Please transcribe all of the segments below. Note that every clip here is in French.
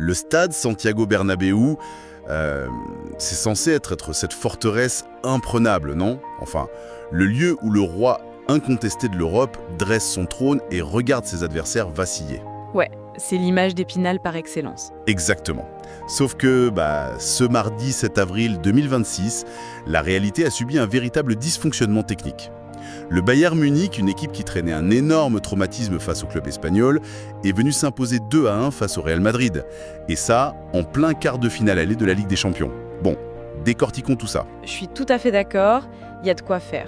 Le stade Santiago Bernabéu, c'est censé être cette forteresse imprenable, non? Enfin, le lieu où le roi incontesté de l'Europe dresse son trône et regarde ses adversaires vaciller. Ouais, c'est l'image d'Épinal par excellence. Exactement. Sauf que, ce mardi 7 avril 2026, la réalité a subi un véritable dysfonctionnement technique. Le Bayern Munich, une équipe qui traînait un énorme traumatisme face au club espagnol, est venu s'imposer 2-1 face au Real Madrid. Et ça, en plein quart de finale aller de la Ligue des Champions. Bon, décortiquons tout ça. Je suis tout à fait d'accord, il y a de quoi faire.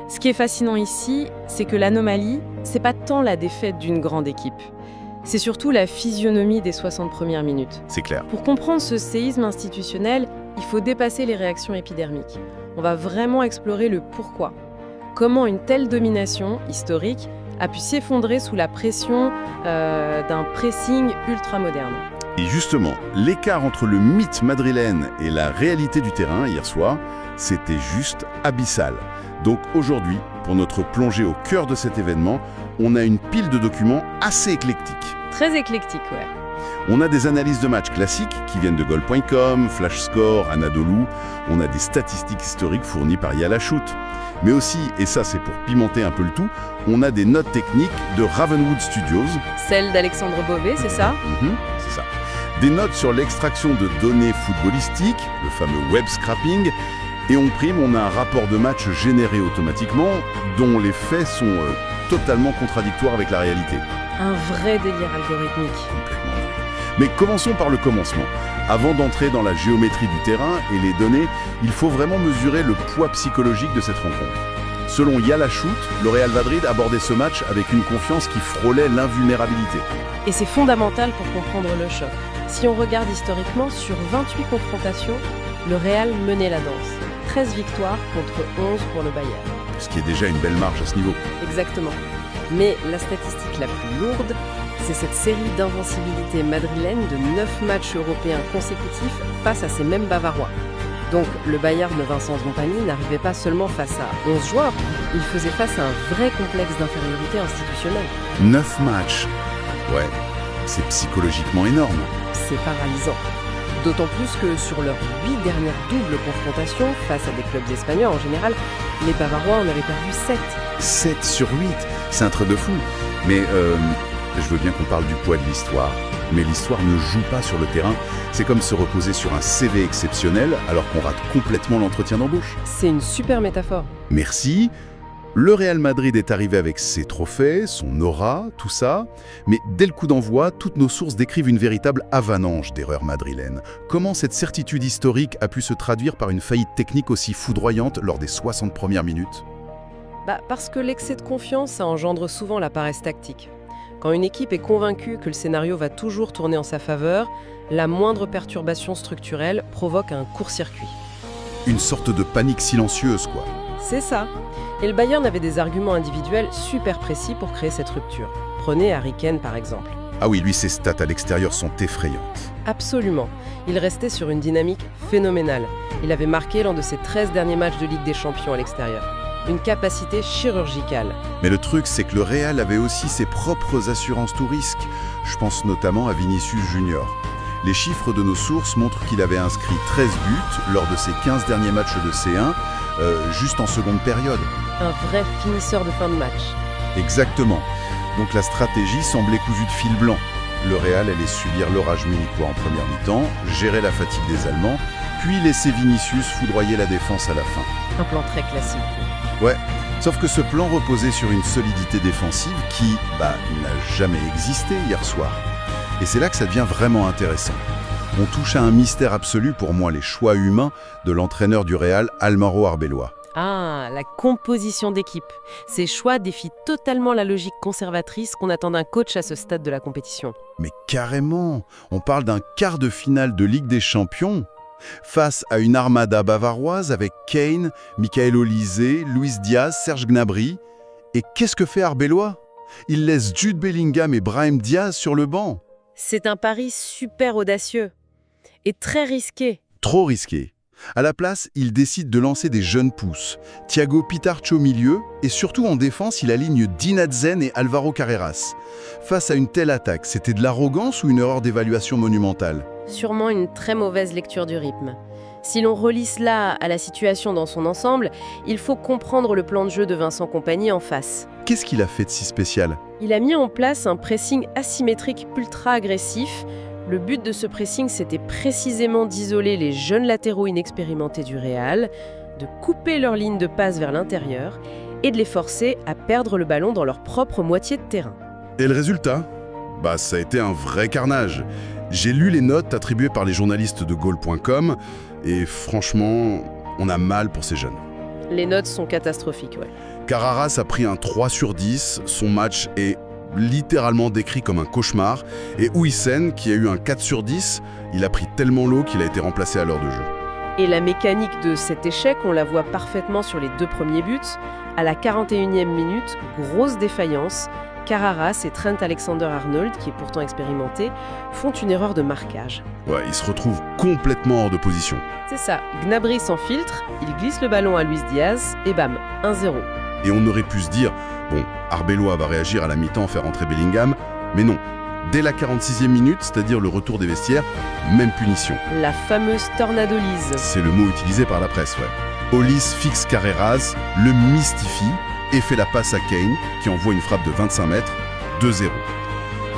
Ce qui est fascinant ici, c'est que l'anomalie, c'est pas tant la défaite d'une grande équipe. C'est surtout la physionomie des 60 premières minutes. C'est clair. Pour comprendre ce séisme institutionnel, il faut dépasser les réactions épidermiques. On va vraiment explorer le pourquoi. Comment une telle domination historique a pu s'effondrer sous la pression d'un pressing ultra-moderne. Et justement, l'écart entre le mythe madrilène et la réalité du terrain hier soir, c'était juste abyssal. Donc aujourd'hui, pour notre plongée au cœur de cet événement, on a une pile de documents assez éclectiques. Très éclectique, ouais. On a des analyses de matchs classiques qui viennent de Goal.com, FlashScore, Anadolu. On a des statistiques historiques fournies par Yalashoot. Mais aussi, et ça c'est pour pimenter un peu le tout, on a des notes techniques de Ravenwood Studios. Celle d'Alexandre Beauvais, c'est ça? C'est ça. Des notes sur l'extraction de données footballistiques, le fameux web scrapping. Et en prime, on a un rapport de match généré automatiquement, dont les faits sont totalement contradictoires avec la réalité. Un vrai délire algorithmique. Complètement. Mais commençons par le commencement. Avant d'entrer dans la géométrie du terrain et les données, il faut vraiment mesurer le poids psychologique de cette rencontre. Selon Yalashoot, le Real Madrid abordait ce match avec une confiance qui frôlait l'invulnérabilité. Et c'est fondamental pour comprendre le choc. Si on regarde historiquement, sur 28 confrontations, le Real menait la danse. 13 victoires contre 11 pour le Bayern. Ce qui est déjà une belle marge à ce niveau. Exactement. Mais la statistique la plus lourde, c'est cette série d'invincibilité madrilène de 9 matchs européens consécutifs face à ces mêmes Bavarois. Donc le Bayern de Vincent Kompany n'arrivait pas seulement face à 11 joueurs, il faisait face à un vrai complexe d'infériorité institutionnelle. 9 matchs. Ouais, c'est psychologiquement énorme. C'est paralysant. D'autant plus que sur leurs 8 dernières doubles confrontations face à des clubs espagnols en général, les Bavarois en avaient perdu 7. 7 sur 8, c'est un truc de fou. Mais je veux bien qu'on parle du poids de l'histoire. Mais l'histoire ne joue pas sur le terrain. C'est comme se reposer sur un CV exceptionnel alors qu'on rate complètement l'entretien d'embauche. C'est une super métaphore. Merci. Le Real Madrid est arrivé avec ses trophées, son aura, tout ça. Mais dès le coup d'envoi, toutes nos sources décrivent une véritable avalanche d'erreurs madrilènes. Comment cette certitude historique a pu se traduire par une faillite technique aussi foudroyante lors des 60 premières minutes? Parce que l'excès de confiance, ça engendre souvent la paresse tactique. Quand une équipe est convaincue que le scénario va toujours tourner en sa faveur, la moindre perturbation structurelle provoque un court-circuit. Une sorte de panique silencieuse, quoi. C'est ça. Et le Bayern avait des arguments individuels super précis pour créer cette rupture. Prenez Harry Kane par exemple. Ah oui, lui, ses stats à l'extérieur sont effrayantes. Absolument. Il restait sur une dynamique phénoménale. Il avait marqué l'un de ses 13 derniers matchs de Ligue des Champions à l'extérieur. Une capacité chirurgicale. Mais le truc, c'est que le Real avait aussi ses propres assurances tout risque. Je pense notamment à Vinicius Junior. Les chiffres de nos sources montrent qu'il avait inscrit 13 buts lors de ses 15 derniers matchs de C1, juste en seconde période. Un vrai finisseur de fin de match. Exactement. Donc la stratégie semblait cousue de fil blanc. Le Real allait subir l'orage munichois en première mi-temps, gérer la fatigue des Allemands, puis laisser Vinicius foudroyer la défense à la fin. Un plan très classique. Ouais, sauf que ce plan reposait sur une solidité défensive qui, n'a jamais existé hier soir. Et c'est là que ça devient vraiment intéressant. On touche à un mystère absolu pour moi, les choix humains de l'entraîneur du Real, Álvaro Arbeloa. Ah, la composition d'équipe. Ces choix défient totalement la logique conservatrice qu'on attend d'un coach à ce stade de la compétition. Mais carrément, on parle d'un quart de finale de Ligue des Champions face à une armada bavaroise avec Kane, Michael Olise, Luis Diaz, Serge Gnabry. Et qu'est-ce que fait Arbeloa? Il laisse Jude Bellingham et Brahim Diaz sur le banc. C'est un pari super audacieux et très risqué. Trop risqué. À la place, il décide de lancer des jeunes pousses. Thiago Pitarch au milieu, et surtout en défense, il aligne Dina Zen et Alvaro Carreras. Face à une telle attaque, c'était de l'arrogance ou une erreur d'évaluation monumentale? Sûrement une très mauvaise lecture du rythme. Si l'on relie cela à la situation dans son ensemble, il faut comprendre le plan de jeu de Vincent Kompany en face. Qu'est-ce qu'il a fait de si spécial? Il a mis en place un pressing asymétrique ultra agressif. Le but de ce pressing, c'était précisément d'isoler les jeunes latéraux inexpérimentés du Real, de couper leur ligne de passe vers l'intérieur et de les forcer à perdre le ballon dans leur propre moitié de terrain. Et le résultat? Ça a été un vrai carnage. J'ai lu les notes attribuées par les journalistes de Goal.com et franchement, on a mal pour ces jeunes. Les notes sont catastrophiques, ouais. Carreras a pris un 3 sur 10, son match est littéralement décrit comme un cauchemar, et Huyssen, qui a eu un 4 sur 10, il a pris tellement l'eau qu'il a été remplacé à l'heure de jeu. Et la mécanique de cet échec, on la voit parfaitement sur les 2 premiers buts. À la 41e minute, grosse défaillance, Carreras et Trent Alexander-Arnold, qui est pourtant expérimenté, font une erreur de marquage. Ouais, il se retrouve complètement hors de position. C'est ça, Gnabry s'enfiltre, il glisse le ballon à Luis Diaz, et bam, 1-0. Et on aurait pu se dire, Arbeloa va réagir à la mi-temps, faire entrer Bellingham, mais non. Dès la 46e minute, c'est-à-dire le retour des vestiaires, même punition. La fameuse tornadolise. C'est le mot utilisé par la presse, ouais. Olis fixe Carreras, le mystifie et fait la passe à Kane, qui envoie une frappe de 25 mètres, 2-0.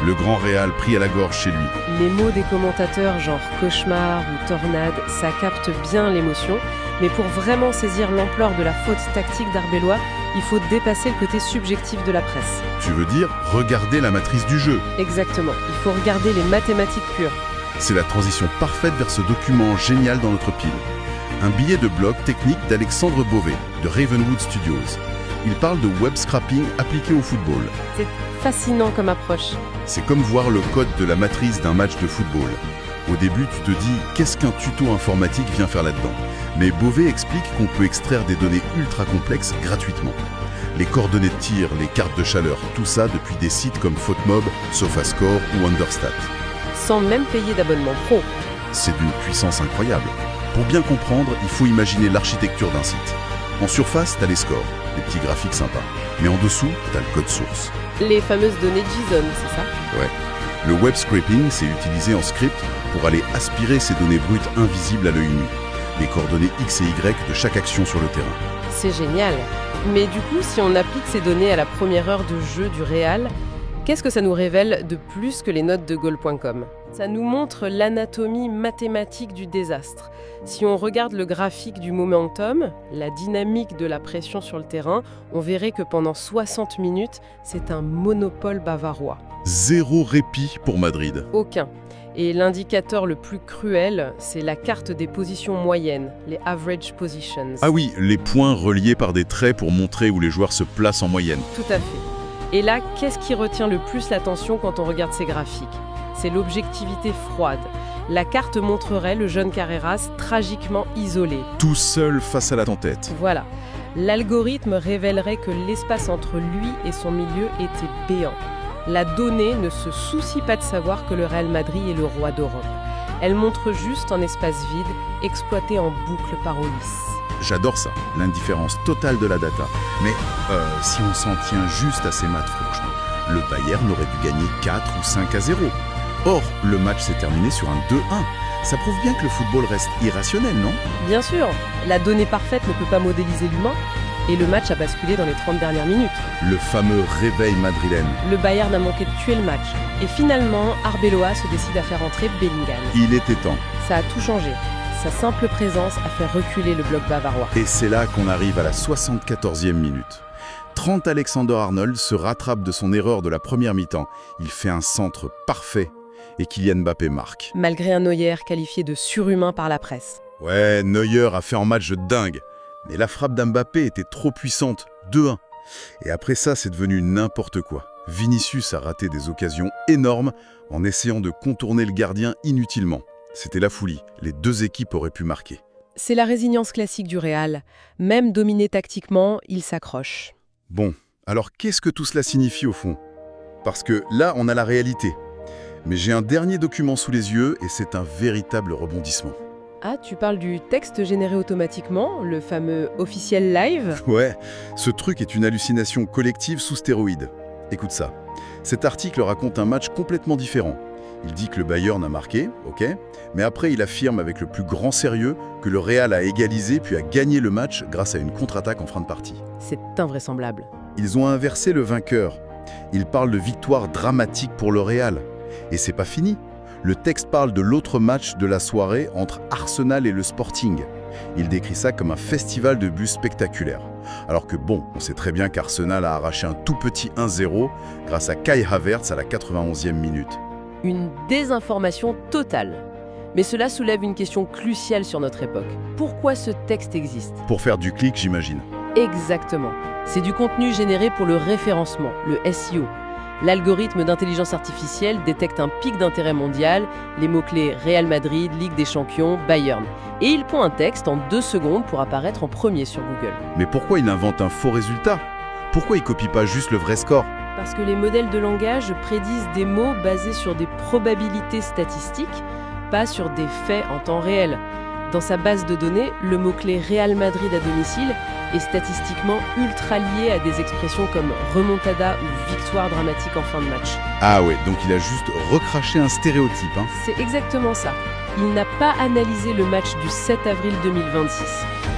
Le grand Real pris à la gorge chez lui. Les mots des commentateurs genre cauchemar ou tornade, ça capte bien l'émotion, mais pour vraiment saisir l'ampleur de la faute tactique d'Arbeloa, il faut dépasser le côté subjectif de la presse. Tu veux dire regarder la matrice du jeu? Exactement, il faut regarder les mathématiques pures. C'est la transition parfaite vers ce document génial dans notre pile. Un billet de blog technique d'Alexandre Beauvais, de Ravenwood Studios. Il parle de web scrapping appliqué au football. C'est fascinant comme approche. C'est comme voir le code de la matrice d'un match de football. Au début, tu te dis, qu'est-ce qu'un tuto informatique vient faire là-dedans? Mais Beauvais explique qu'on peut extraire des données ultra complexes gratuitement. Les coordonnées de tir, les cartes de chaleur, tout ça depuis des sites comme FootMob, SofaScore ou Understat. Sans même payer d'abonnement pro. C'est d'une puissance incroyable. Pour bien comprendre, il faut imaginer l'architecture d'un site. En surface, t'as les scores, les petits graphiques sympas. Mais en dessous, t'as le code source. Les fameuses données JSON, c'est ça? Ouais. Le web scraping, c'est utilisé en script pour aller aspirer ces données brutes invisibles à l'œil nu. Les coordonnées X et Y de chaque action sur le terrain. C'est génial. Mais du coup, si on applique ces données à la première heure de jeu du Real, qu'est-ce que ça nous révèle de plus que les notes de Goal.com? Ça nous montre l'anatomie mathématique du désastre. Si on regarde le graphique du momentum, la dynamique de la pression sur le terrain, on verrait que pendant 60 minutes, c'est un monopole bavarois. Zéro répit pour Madrid. Aucun. Et l'indicateur le plus cruel, c'est la carte des positions moyennes, les average positions. Ah oui, les points reliés par des traits pour montrer où les joueurs se placent en moyenne. Tout à fait. Et là, qu'est-ce qui retient le plus l'attention quand on regarde ces graphiques? C'est l'objectivité froide. La carte montrerait le jeune Carreras tragiquement isolé. Tout seul face à la tempête. Voilà. L'algorithme révélerait que l'espace entre lui et son milieu était béant. La donnée ne se soucie pas de savoir que le Real Madrid est le roi d'Europe. Elle montre juste un espace vide, exploité en boucle par Olis. J'adore ça, l'indifférence totale de la data. Mais si on s'en tient juste à ces maths, franchement, le Bayern aurait dû gagner 4 ou 5-0. Or, le match s'est terminé sur un 2-1. Ça prouve bien que le football reste irrationnel, non? Bien sûr, la donnée parfaite ne peut pas modéliser l'humain. Et le match a basculé dans les 30 dernières minutes. Le fameux réveil madrilène. Le Bayern a manqué de tuer le match. Et finalement, Arbeloa se décide à faire entrer Bellingham. Il était temps. Ça a tout changé. Sa simple présence a fait reculer le bloc bavarois. Et c'est là qu'on arrive à la 74e minute. Trent Alexander-Arnold se rattrape de son erreur de la première mi-temps. Il fait un centre parfait et Kylian Mbappé marque. Malgré un Neuer qualifié de surhumain par la presse. Ouais, Neuer a fait un match de dingue. Mais la frappe d'Mbappé était trop puissante, 2-1. Et après ça, c'est devenu n'importe quoi. Vinicius a raté des occasions énormes en essayant de contourner le gardien inutilement. C'était la folie. Les deux équipes auraient pu marquer. C'est la résilience classique du Real. Même dominé tactiquement, il s'accroche. Bon, alors qu'est-ce que tout cela signifie au fond? Parce que là, on a la réalité. Mais j'ai un dernier document sous les yeux et c'est un véritable rebondissement. Ah, tu parles du texte généré automatiquement, le fameux officiel live? Ouais, ce truc est une hallucination collective sous stéroïdes. Écoute ça. Cet article raconte un match complètement différent. Il dit que le Bayern a marqué, ok, mais après il affirme avec le plus grand sérieux que le Real a égalisé puis a gagné le match grâce à une contre-attaque en fin de partie. C'est invraisemblable. Ils ont inversé le vainqueur. Ils parlent de victoire dramatique pour le Real. Et c'est pas fini. Le texte parle de l'autre match de la soirée entre Arsenal et le Sporting. Il décrit ça comme un festival de buts spectaculaire. Alors que bon, on sait très bien qu'Arsenal a arraché un tout petit 1-0 grâce à Kai Havertz à la 91e minute. Une désinformation totale. Mais cela soulève une question cruciale sur notre époque. Pourquoi ce texte existe? Pour faire du clic, j'imagine. Exactement. C'est du contenu généré pour le référencement, le SEO. L'algorithme d'intelligence artificielle détecte un pic d'intérêt mondial, les mots-clés Real Madrid, Ligue des Champions, Bayern. Et il pond un texte en 2 secondes pour apparaître en premier sur Google. Mais pourquoi il invente un faux résultat? Pourquoi il copie pas juste le vrai score? Parce que les modèles de langage prédisent des mots basés sur des probabilités statistiques, pas sur des faits en temps réel. Dans sa base de données, le mot-clé Real Madrid à domicile est statistiquement ultra lié à des expressions comme remontada ou victoire dramatique en fin de match. Ah ouais, donc il a juste recraché un stéréotype, hein. C'est exactement ça. Il n'a pas analysé le match du 7 avril 2026.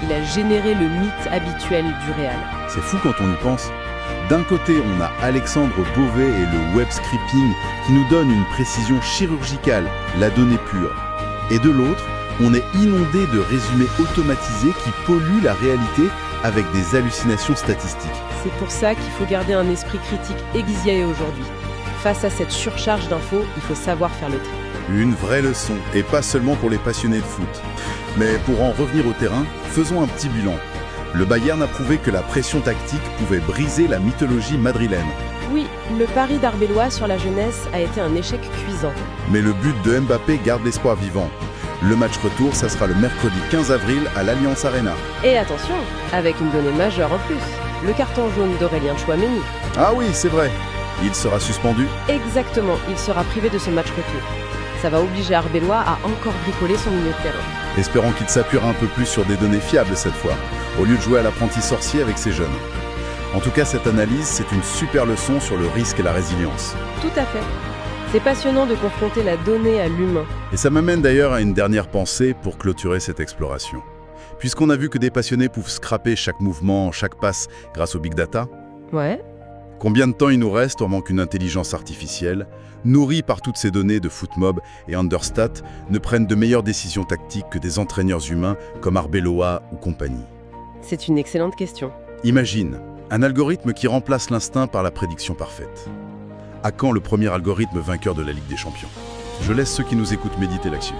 Il a généré le mythe habituel du Real. C'est fou quand on y pense. D'un côté, on a Alexandre Beauvais et le web scripting qui nous donne une précision chirurgicale, la donnée pure. Et de l'autre, on est inondé de résumés automatisés qui polluent la réalité avec des hallucinations statistiques. C'est pour ça qu'il faut garder un esprit critique aiguisé aujourd'hui. Face à cette surcharge d'infos, il faut savoir faire le tri. Une vraie leçon, et pas seulement pour les passionnés de foot. Mais pour en revenir au terrain, faisons un petit bilan. Le Bayern a prouvé que la pression tactique pouvait briser la mythologie madrilène. Oui, le pari d'Arbellois sur la jeunesse a été un échec cuisant. Mais le but de Mbappé garde l'espoir vivant. Le match retour, ça sera le mercredi 15 avril à l'Allianz Arena. Et attention, avec une donnée majeure en plus, le carton jaune d'Aurélien Tchouaméni. Ah oui, c'est vrai. Il sera suspendu. Exactement, il sera privé de ce match retour. Ça va obliger Arbellois à encore bricoler son milieu de terrain. Espérons qu'il s'appuiera un peu plus sur des données fiables cette fois, au lieu de jouer à l'apprenti sorcier avec ses jeunes. En tout cas, cette analyse, c'est une super leçon sur le risque et la résilience. Tout à fait. C'est passionnant de confronter la donnée à l'humain. Et ça m'amène d'ailleurs à une dernière pensée pour clôturer cette exploration. Puisqu'on a vu que des passionnés peuvent scraper chaque mouvement, chaque passe grâce au big data, Ouais. combien de temps il nous reste avant qu'une intelligence artificielle, nourrie par toutes ces données de Footmob et Understat, ne prenne de meilleures décisions tactiques que des entraîneurs humains comme Arbeloa ou compagnie? C'est une excellente question. Imagine, un algorithme qui remplace l'instinct par la prédiction parfaite. À quand le premier algorithme vainqueur de la Ligue des Champions? Je laisse ceux qui nous écoutent méditer là-dessus.